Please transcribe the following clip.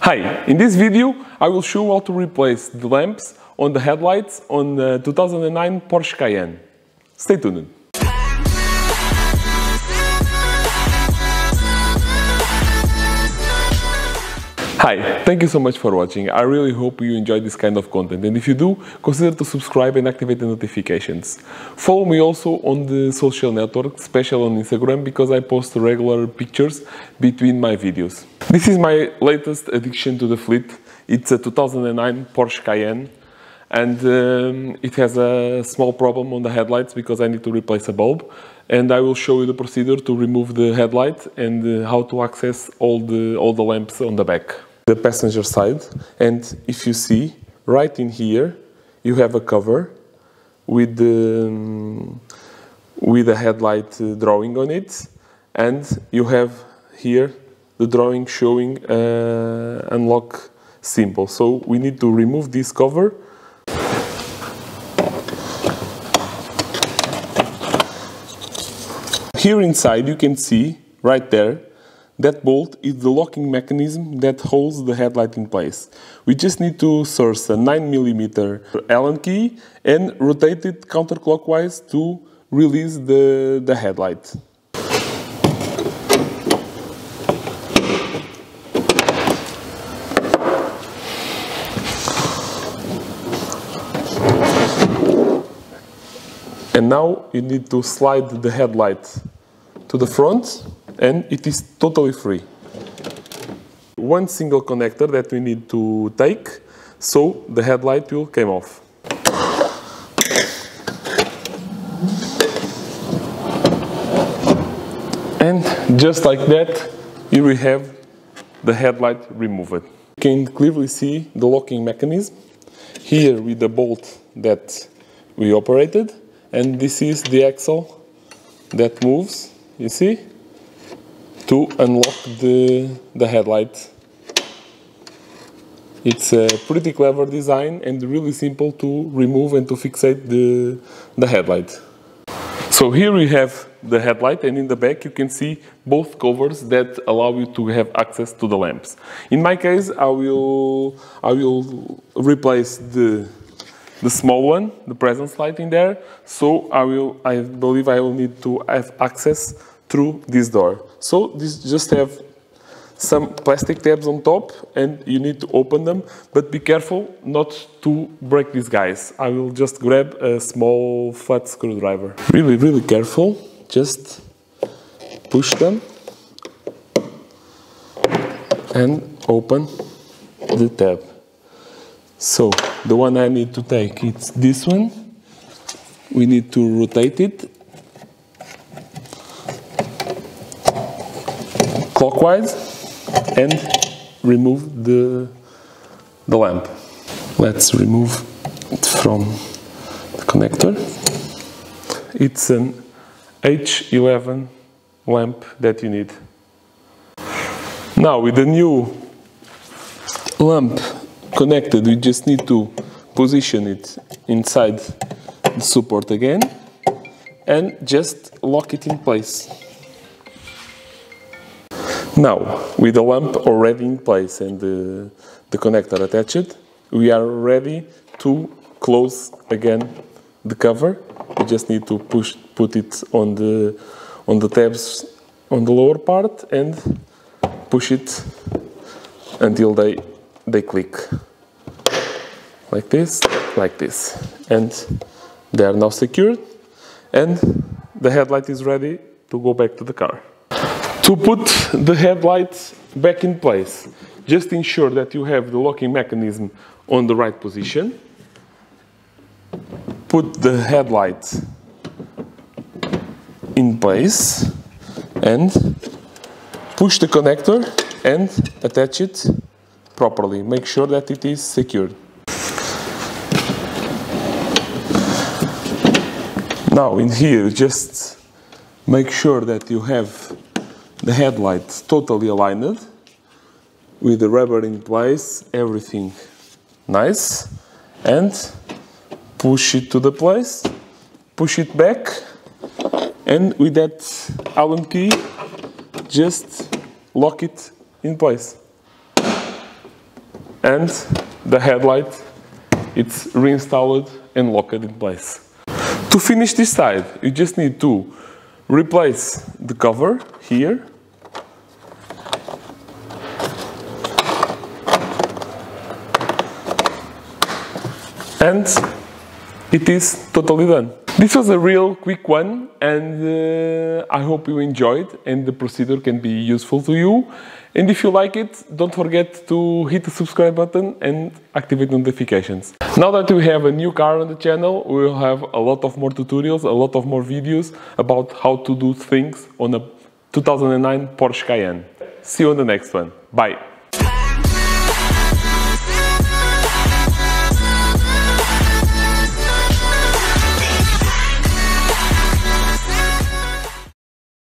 Hi, in this video I will show how to replace the lamps on the headlights on the 2009 Porsche Cayenne. Stay tuned. Hi, thank you so much for watching. I really hope you enjoy this kind of content, and if you do, consider to subscribe and activate the notifications. Follow me also on the social networks, especially on Instagram, because I post regular pictures between my videos. This is my latest addition to the fleet. It's a 2009 Porsche Cayenne, and it has a small problem on the headlights because I need to replace a bulb. And I will show you the procedure to remove the headlight and how to access all the lamps on the back. The passenger side, and if you see right in here you have a cover with a headlight drawing on it, and you have here the drawing showing unlock symbol. So we need to remove this cover. Here inside you can see right there that bolt is the locking mechanism that holds the headlight in place. We just need to source a 9mm Allen key and rotate it counterclockwise to release the headlight. And now you need to slide the headlight to the front, and it is totally free. One single connector that we need to take, so the headlight will come off. And just like that, here we have the headlight removed. You can clearly see the locking mechanism here with the bolt that we operated, and this is the axle that moves, you see, to unlock the headlight. It's a pretty clever design and really simple to remove and to fixate the headlight. So here we have the headlight, and in the back you can see both covers that allow you to have access to the lamps. In my case, I will replace the small one, the presence light in there, so I believe I will need to have access through this door. So this just have some plastic tabs on top, and you need to open them, but be careful not to break these guys. I will just grab a small flat screwdriver. Really careful, just push them and open the tab. So the one I need to take, it's this one. We need to rotate it clockwise and remove the lamp. Let's remove it from the connector. It's an H11 lamp that you need. Now with the new lamp connected, we just need to position it inside the support again and just lock it in place. Now, with the lamp already in place and the connector attached, we are ready to close again the cover. We just need to put it on the tabs on the lower part and push it until they click. Like this, and they are now secured, and the headlight is ready to go back to the car. To put the headlight back in place, just ensure that you have the locking mechanism on the right position. Put the headlight in place and push the connector and attach it properly. Make sure that it is secured. Now in here, just make sure that you have the headlight totally aligned with the rubber in place, everything nice, and push it to the place, push it back, and with that Allen key just lock it in place. and the headlight, it's reinstalled and locked in place. To finish this side, you just need to replace the cover here, and it is totally done. This was a real quick one, and I hope you enjoyed and the procedure can be useful to you. And if you like it, don't forget to hit the subscribe button and activate notifications. Now that we have a new car on the channel, we will have a lot of more tutorials, a lot of more videos about how to do things on a 2009 Porsche Cayenne. See you on the next one. Bye!